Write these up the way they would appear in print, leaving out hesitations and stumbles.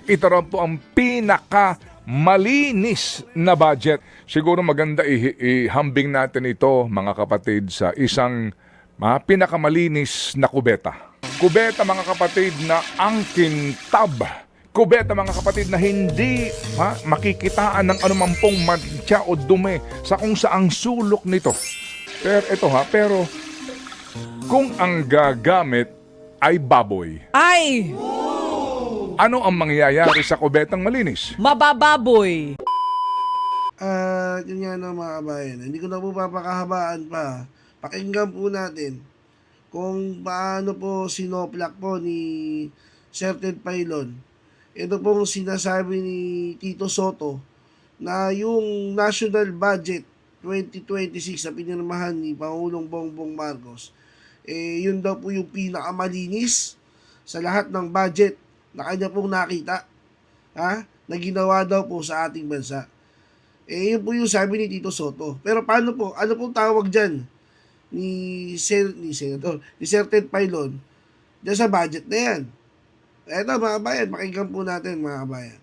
Ito raw po ang malinis na budget. Siguro maganda ihambing natin ito, mga kapatid, sa isang pinakamalinis na kubeta. Kubeta, mga kapatid, na angkintab. Kubeta, mga kapatid, na hindi makikitaan ng anumang pong mantsa o dumi sa kung saang sulok nito. Pero kung ang gagamit ay baboy, Ay! ano ang mangyayari sa kubetang malinis? Mabababoy! Yun nga na mga kabayan. Hindi ko na po papakahabaan pa. Pakinggan po natin kung paano po sinoplak po ni Sir Ted Pailon. Ito pong sinasabi ni Tito Soto na yung national budget 2026 na pinirmahan ni Pangulong Bongbong Marcos, yun daw po yung pinakamalinis sa lahat ng budget na kanya pong nakita, na ginawa daw po sa ating bansa. Yun po yung sabi ni Tito Soto. Pero paano po, ano pong tawag dyan ni Sir Ted Pailon dyan sa budget na yan? Eto mga kabayan, pakinggan po natin mga kabayan.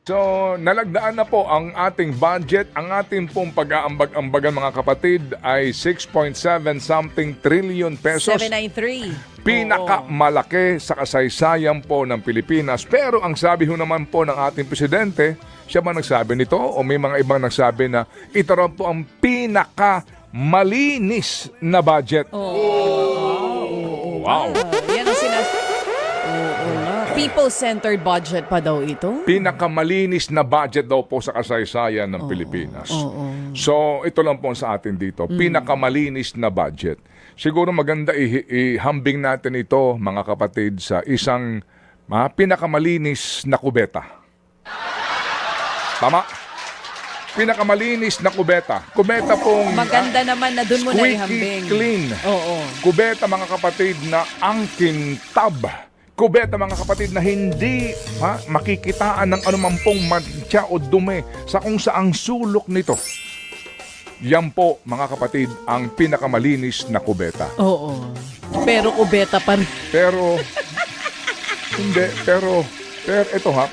So, nalagdaan na po ang ating budget. Ang ating pong pag-aambag-ambagan, mga kapatid, ay 6.7 something trillion pesos. 793. Pinakamalaki sa kasaysayan po ng Pilipinas. Pero ang sabi ho naman po ng ating presidente, siya ba nagsabi nito o may mga ibang nagsabi na ito raw po ang pinakamalinis na budget? Wow! Yan ang sinasabi. People-centered budget pa daw ito? Pinakamalinis na budget daw po sa kasaysayan ng Pilipinas. So, ito lang po sa atin dito. Pinakamalinis na budget. Siguro maganda ihambing natin ito, mga kapatid, sa isang pinakamalinis na kubeta. Tama? Pinakamalinis na kubeta. Kubeta pong Maganda naman na dun mo na squeaky ihambing. clean. Oo. Kubeta, mga kapatid, na angkintab. Kubeta, mga kapatid, na hindi makikitaan ng anumang pong mantsa o dumi sa kung saang sulok nito. Yan po, mga kapatid, ang pinakamalinis na kubeta. Oo. Pero kubeta pa rin. Pero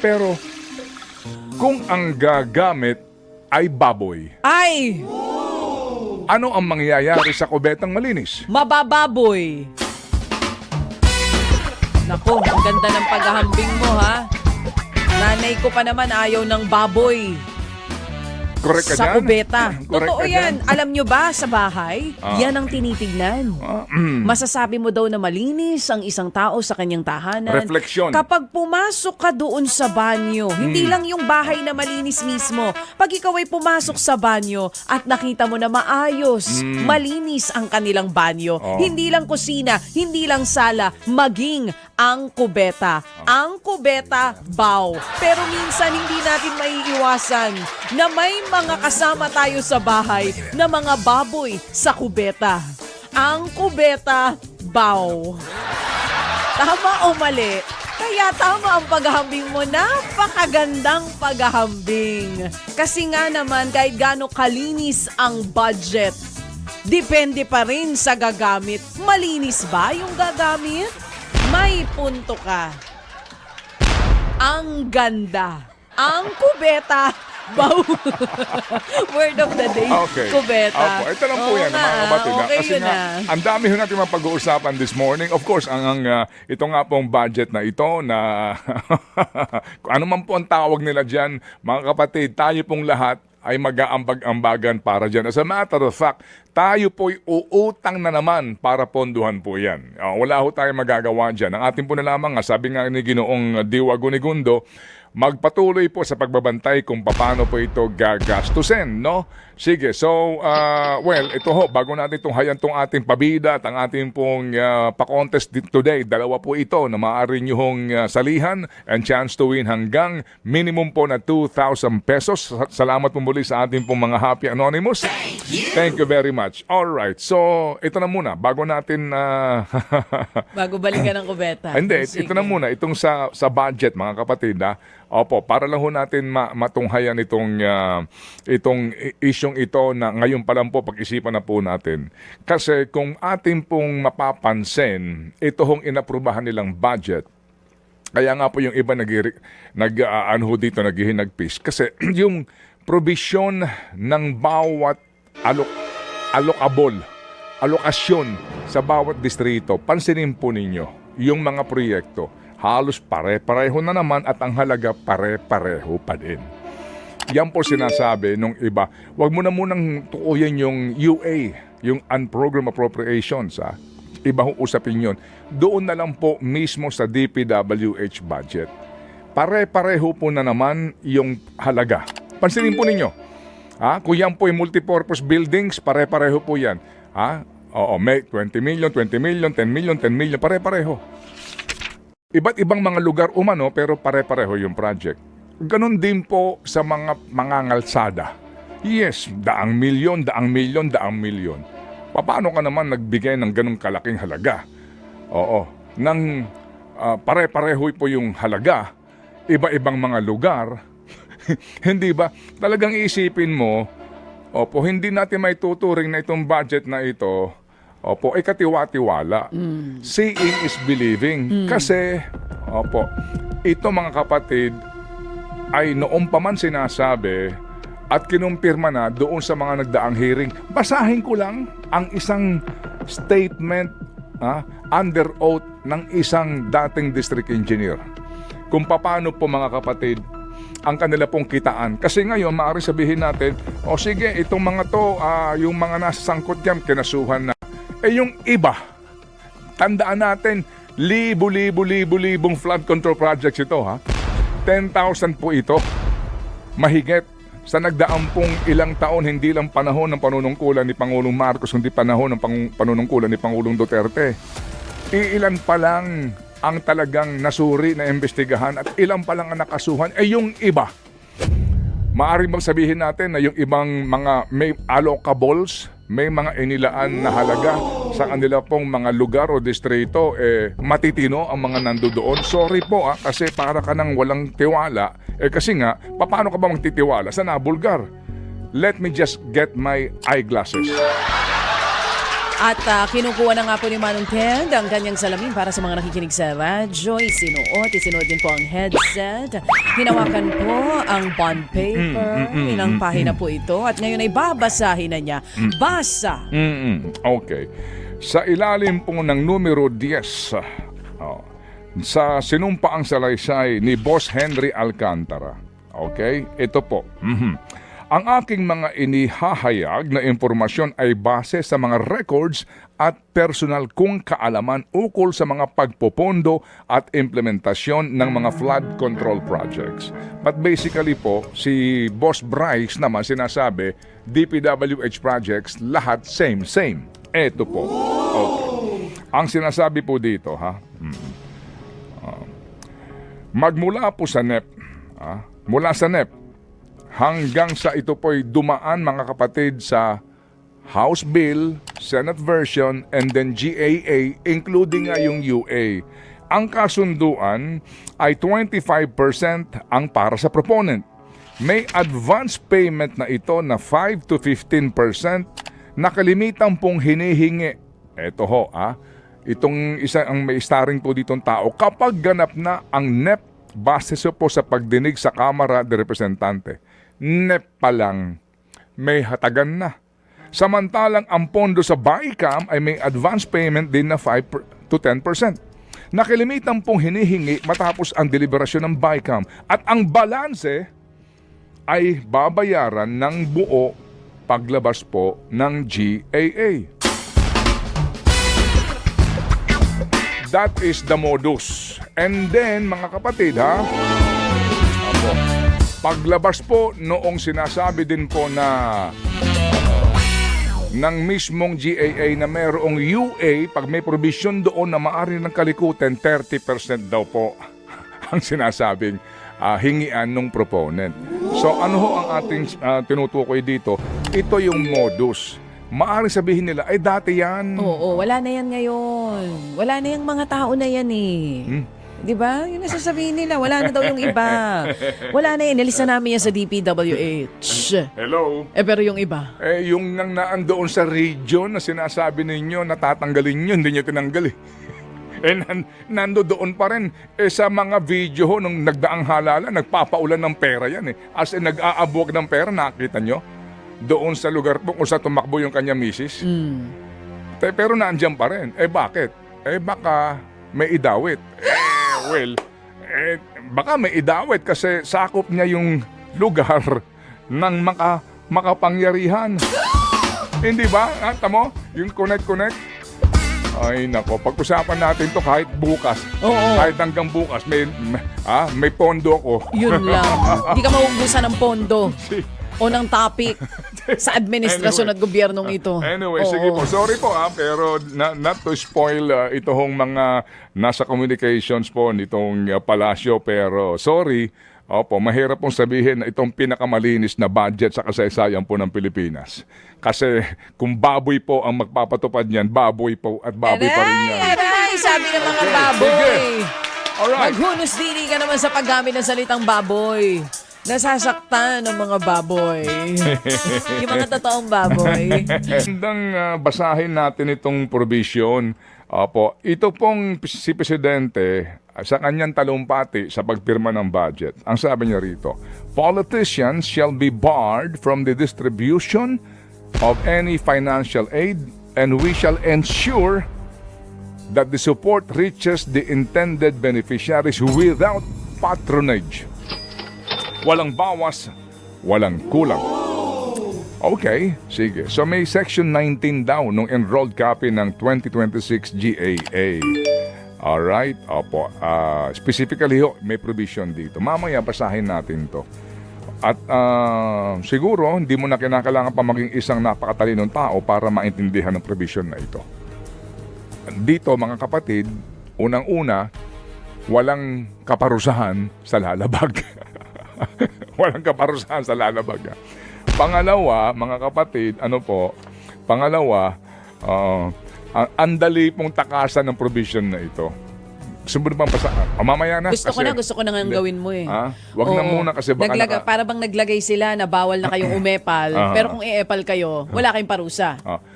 pero kung ang gagamit ay baboy, Ay! ano ang mangyayari sa kubetang malinis? Mabababoy! Naku, ang ganda ng paghahambing mo, ha? Nanay ko pa naman ayaw ng baboy Correct ka sa dyan? kubeta. Correct Totoo ka yan. dyan? Alam nyo ba, sa bahay, yan ang tinitignan. Masasabi mo daw na malinis ang isang tao sa kanyang tahanan. Refleksyon. Kapag pumasok ka doon sa banyo, hindi lang yung bahay na malinis mismo. Pag ikaw ay pumasok sa banyo at nakita mo na maayos, malinis ang kanilang banyo. Hindi lang kusina, hindi lang sala, maging ang kubeta. Ang kubeta, bow. Pero minsan hindi natin maiiwasan na may mga kasama tayo sa bahay na mga baboy sa kubeta. Ang kubeta, bow. Tama o mali? Kaya tama ang paghahambing mo. Napakagandang paghahambing. Kasi nga naman, kahit gaano kalinis ang budget, depende pa rin sa gagamit. Malinis ba yung gagamit? May punto ka. Ang ganda. Ang kubeta, bow. Word of the day, Okay. kubeta. Opo, ito lang po Oo yan, nga, mga kapatid. okay Kasi yun nga, na. ang dami ho natin mapag-uusapan this morning. Of course, ito nga pong budget na ito na kung ano man po ang tawag nila dyan, mga kapatid, tayo pong lahat ay mag-aambag-ambagan para dyan. As a matter of fact, tayo po'y uutang na naman para ponduhan po yan. Wala ho tayong magagawa dyan. Ang ating po na lamang, sabi nga ni Ginoong Diwa Gunigundo, magpatuloy po sa pagbabantay kung paano po ito gagastusin, no? Sige, so, ito ho, bago natin itong hayan itong ating pabida at ang ating pong pa-contest today, dalawa po ito na maaari nyo hong salihan and chance to win hanggang minimum po na 2,000 pesos. Salamat po muli sa ating pong mga Happy Anonymous. Thank you very much. Alright, so, ito na muna, bago natin... Bago balikan ng kubeta. Hindi, Sige. ito na muna, itong sa budget, mga kapatid, Opo, para lang ho natin matunghayan itong isyong ito na ngayon pa lang po pag-isipan na po natin. Kasi kung ating pong mapapansin, ito hong inaprubahan nilang budget Kaya nga po yung iba ano ho dito, naghihinagpis. Kasi yung provision ng bawat alokasyon sa bawat distrito, pansinin po ninyo, yung mga proyekto, halos pare-pareho na naman at ang halaga pare-pareho pa din. Yan po sinasabi nung iba, wag mo na munang tukuyin yung UA, yung Unprogrammed Appropriations. Iba ho usapin yun. Doon na lang po mismo sa DPWH budget. Pare-pareho po na naman yung halaga. Pansinin po ninyo. Kung yan po yung multipurpose buildings, pare-pareho po yan. Oo, may 20 million, 10 million, 10 million, pare-pareho. Iba't ibang mga lugar umano, pero pare-pareho yung project. Ganon din po sa mga ngalsada. Yes, daang milyon. Paano ka naman nagbigay ng ganong kalaking halaga? Oo, nang pare-pareho po yung halaga, iba-ibang mga lugar, hindi ba? Talagang isipin mo, hindi natin may tuturing na itong budget na ito, ay katiwa-tiwala. Seeing is believing. Kasi, ito mga kapatid, ay noong pa man sinasabi at kinumpirma na doon sa mga nagdaang hearing. Basahin ko lang ang isang statement under oath ng isang dating district engineer. Kung paano po mga kapatid ang kanila pong kitaan. Kasi ngayon, maaari sabihin natin, sige, itong mga to, yung mga nasa sangkot yan, kinasuhan na. Yung iba, tandaan natin, libong flood control projects ito, 10,000 po ito. Mahigit. Sa nagdaang pong ilang taon, hindi lang panahon ng panunungkulan ni Pangulong Marcos, kundi panahon ng panunungkulan ni Pangulong Duterte. Ilan pa lang ang talagang nasuri na imbestigahan at ilan pa lang ang nakasuhan, yung iba. Maaari bang sabihin natin na yung ibang mga may allocables, may mga inilaan na halaga sa kanila pong mga lugar o distrito, matitino ang mga nandoon. Sorry po kasi para ka nang walang tiwala. Kasi nga, paano ka ba magtitiwala sa nabulgar? Let me just get my eyeglasses. At kinukuha na nga po ni Manong Ted ang kanyang salamin para sa mga nakikinig sa radyo. Isinuot din po ang headset. Hinawakan po ang bond paper. Ilang pahina po ito. At ngayon ay babasahin na niya. Basa! Okay. Sa ilalim po ng numero 10, sa sinumpaang salaysay ni Boss Henry Alcantara. Okay? Ito po. Ang aking mga inihahayag na impormasyon ay base sa mga records at personal kong kaalaman ukol sa mga pagpopondo at implementasyon ng mga flood control projects. But basically po, si Boss Bryce naman sinasabi, DPWH projects, lahat same. Ito po. Okay. Ang sinasabi po dito, magmula po sa NEP, mula sa NEP, hanggang sa ito po'y dumaan mga kapatid sa House Bill, Senate version, and then GAA, including nga yung UA. Ang kasunduan ay 25% ang para sa proponent. May advance payment na ito na 5 to 15% na kalimitan pong hinihingi. Ito ho, itong isa ang may starring po ditong tao kapag ganap na ang NEP base po sa pagdinig sa Kamara de Representante. NEP pa lang, may hatagan na. Samantalang ang pondo sa BICAM ay may advance payment din na 5 to 10%. Nakilimitan pong hinihingi matapos ang deliberasyon ng BICAM at ang balanse ay babayaran ng buo paglabas po ng GAA. That is the modus. And then, mga kapatid, paglabas po noong sinasabi din po na ng mismong GAA na mayroong UA, pag may provision doon na maaari ng kalikutan, 30% daw po ang sinasabing hingian ng proponent. So ano ho ang ating tinutukoy dito? Ito yung modus. Maaari sabihin nila, ay dati yan. Oo, wala na yan ngayon. Wala na yung mga tao na yan Di ba? Yung nasasabihin nila, wala na daw yung iba. Wala na yan. Nilista namin yan sa DPWH. Hello? Pero yung iba? Yung nang naan doon sa region na sinasabi ninyo, natatanggalin nyo, hindi nyo tinanggal Nandoon pa rin. Sa mga video ho, nung nagdaang halala, nagpapaulan ng pera yan eh. As in, nag-aabuwag ng pera, nakita nyo? Doon sa lugar po kung sa tumakbo yung kanya misis. Pero nandiyan pa rin. Bakit? Baka may idawit. Baka may idawit kasi sakop niya yung lugar ng makapangyarihan. Hindi ba? Tamo? Yung connect. Ay nako, pag-usapan natin to kahit bukas. Oo. Kahit hanggang bukas may pondo ko. Yun lang. Hindi ka mauubusan ng pondo o ng topic sa administrasyon Anyway. at gobyernong ito. Anyway, Oo. sige po. Sorry po pero not to spoil itong mga nasa communications po nitong palasyo, pero sorry. Opo, mahirap pong sabihin na itong pinakamalinis na budget sa kasaysayan po ng Pilipinas. Kasi kung baboy po ang magpapatupad niyan, baboy po at baboy pa rin yan. Aray, sabi ng mga Okay, baboy. sige. Alright. Maghunos dili ka naman sa paggamit ng salitang baboy. Nasasaktan ng mga baboy. Yung mga totoong baboy. Handang basahin natin itong provision. Opo, ito pong si Presidente sa kanyang talumpati sa pagpirma ng budget. Ang sabi niya rito, politicians shall be barred from the distribution of any financial aid and we shall ensure that the support reaches the intended beneficiaries without patronage. Walang bawas, walang kulang. Okay, sige. So may section 19 daw nung enrolled copy ng 2026 GAA. Alright, opo. Specifically ho, may provision dito. Mamaya basahin natin to. At siguro, hindi mo na kinakailangan pa maging isang napakatalinong tao para maintindihan ng provision na ito. Dito, mga kapatid, unang-una, walang kaparusahan sa lalabag. Walang kaparusahan sa lalabag. Pangalawa, mga kapatid, Pangalawa, ang dali pong takasan ng provision na ito. Gusto mo bang basahan? Mamaya na. Gusto ko na nga gawin mo eh. Wag na muna kasi baka para bang naglagay sila na bawal na kayong umepal, pero kung i-epal kayo, wala kayong parusa.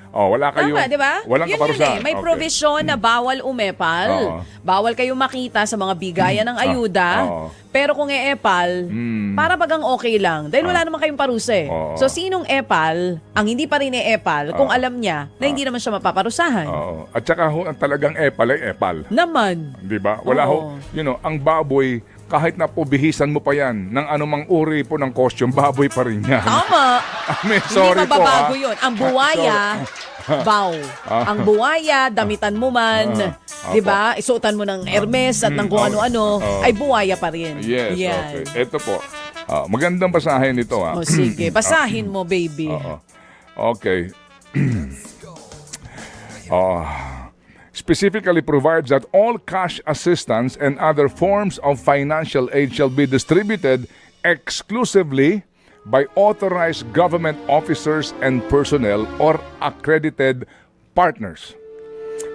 Wala kayong... Tama, di ba? Walang Yun kaparusahan. eh. May provision na bawal umepal. Bawal kayong makita sa mga bigayan ng ayuda. Pero kung e-epal, para bagang okay lang. Dahil wala naman kayong parusa eh. So, sinong epal, ang hindi pa rin e-epal, kung alam niya na hindi naman siya mapaparusahan. At saka ang talagang epal ay epal. Naman. Di ba? Wala ang baboy, kahit na po bihisan mo pa yan ng anumang uri po ng costume, baboy pa rin yan. Tama. Sorry hindi mababago yun. Ang buwaya, bow. Ang buwaya, damitan mo man, di ba? Isuotan mo ng Hermes at ng kung ano-ano, ay buwaya pa rin. Yes, Yan. okay. Ito po. Magandang basahin ito. O sige, basahin mo, baby. Okay. Specifically provides that all cash assistance and other forms of financial aid shall be distributed exclusively by authorized government officers and personnel or accredited partners.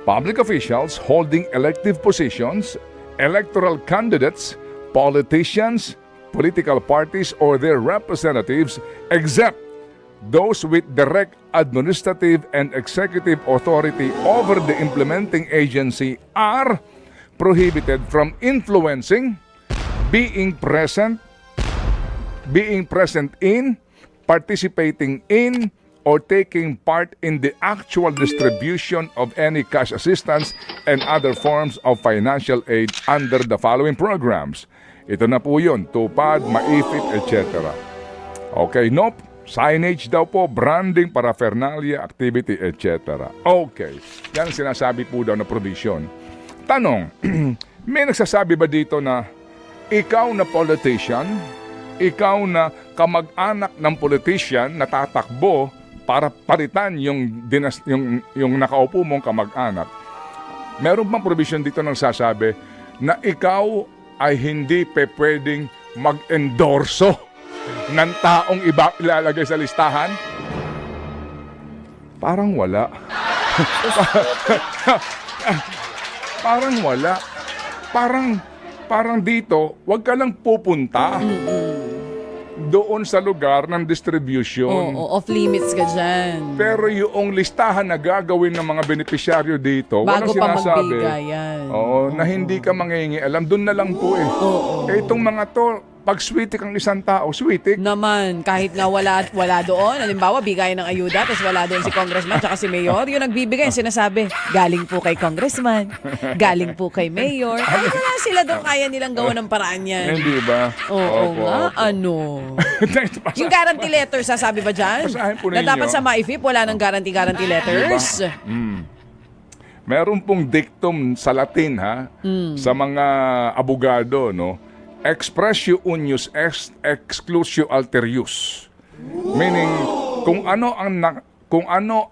Public officials holding elective positions, electoral candidates, politicians, political parties, or their representatives, except those with direct administrative and executive authority over the implementing agency, are prohibited from influencing, being present in, participating in, or taking part in the actual distribution of any cash assistance and other forms of financial aid under the following programs. Ito na po yun, tupad, maifit, etc. Okay, nope. Signage daw po, branding, paraphernalia, activity, etc. Okay, yan sinasabi po daw na provision. Tanong, may nagsasabi ba dito na ikaw na politician, ikaw na kamag-anak ng politician na tatakbo para palitan yung nakaupo mong kamag-anak, meron bang provision dito nang sasabi na ikaw ay hindi pwedeng mag-endorso ng taong iba ilalagay sa listahan? Parang wala. Parang wala. Parang dito, wag ka lang pupunta. doon sa lugar ng distribution. Oo, off limits ka dyan. Pero yung listahan na gagawin ng mga benepisyaryo dito, Bago walang pa sinasabi. magbigay yan. Oo, na hindi ka mangingialam. Doon na lang po eh. Oo. Eh, itong mga to, pag switik ang isang tao, switik. Naman, kahit na wala doon, halimbawa, bigay ng ayuda, tapos wala doon si congressman tsaka si mayor, yung nagbibigay, sinasabi, galing po kay congressman, galing po kay mayor. Ay, wala sila doon, kaya nilang gawa ng paraan yan. Hindi ba? Oo Opo, nga, opo. ano? Yung guarantee letter, sasabi ba dyan? Basahin po Na ninyo. dapat sa MyFIP, wala ng guarantee letters. Meron pong dictum sa Latin ha, sa mga abogado, no? Expressio unius exclusio alterius. Meaning, kung ano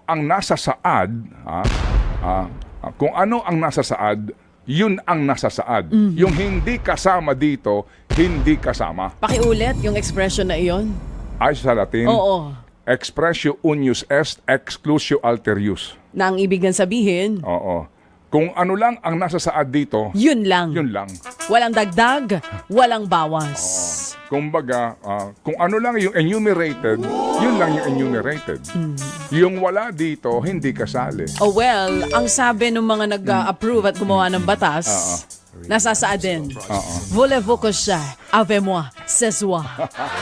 ang nasa saad, kung ano ang nasa saad, yun ang nasa saad. Yung hindi kasama dito, hindi kasama. Pakiulit yung expression na iyon. Ay sa Latin, Oo. expressio unius est exclusio alterius. Na ang ibig nang sabihin, Oo. Kung ano lang ang nasa saad dito, yun lang. yun lang. Walang dagdag, walang bawas. Kumbaga, kung ano lang yung enumerated, yun lang yung enumerated. Yung wala dito, hindi kasali. Oh well, ang sabi ng mga nag-approve at gumawa ng batas, nasasaad din. Voulez-vous que je avec moi, ce soir.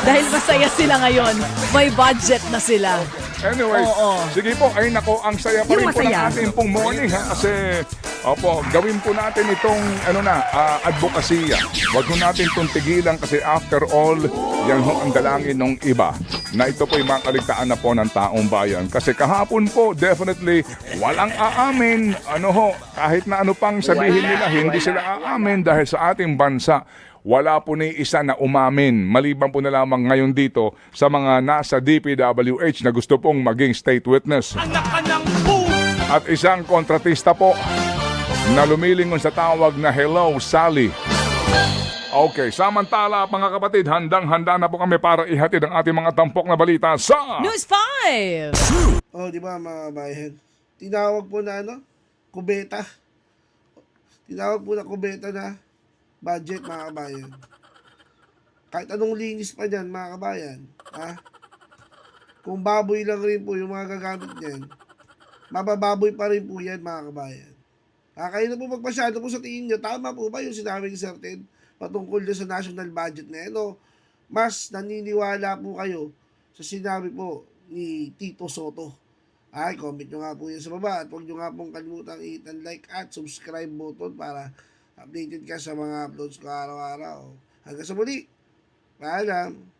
Dahil masaya sila ngayon, may budget na sila. Anyway, Oo. sige po, ay nako, ang saya pa Yung rin po ng masaya. ating pong morning ha, kasi gawin po natin itong advokasya. Huwag po natin itong tigilan kasi after all, yan ho ang dalangin ng iba na ito po ay makaligtaan na po ng taong bayan. Kasi kahapon po, definitely, walang aamin. Kahit na ano pang sabihin nila, hindi sila aamin dahil sa ating bansa. Wala po ni isa na umamin. Maliban po na lamang ngayon dito sa mga nasa DPWH na gusto pong maging state witness. At isang kontratista po na lumilingon sa tawag na Hello, Sally. Okay, samantala mga kapatid, handang-handa na po kami para ihatid ang ating mga tampok na balita sa... News 5! Oh, di ba mga bayan? Tinawag po na kubeta. Tinawag po na kubeta na budget mga kabayan. Kahit anong linis pa dyan mga kabayan. Kung baboy lang rin po yung mga gagamit niyan, mabababoy pa rin po yan mga kabayan. Kayo na po magpasyado po sa tingin nyo, tama po ba yung sinabi ni Sir Ted patungkol sa national budget na yan? Mas naniniwala po kayo sa sinabi po ni Tito Soto. Comment nyo nga po yan sa baba at huwag nyo nga pong kalimutang i-hit ang like at subscribe button para updated ka sa mga uploads ko araw-araw. Hanggang sa muli. Paalam.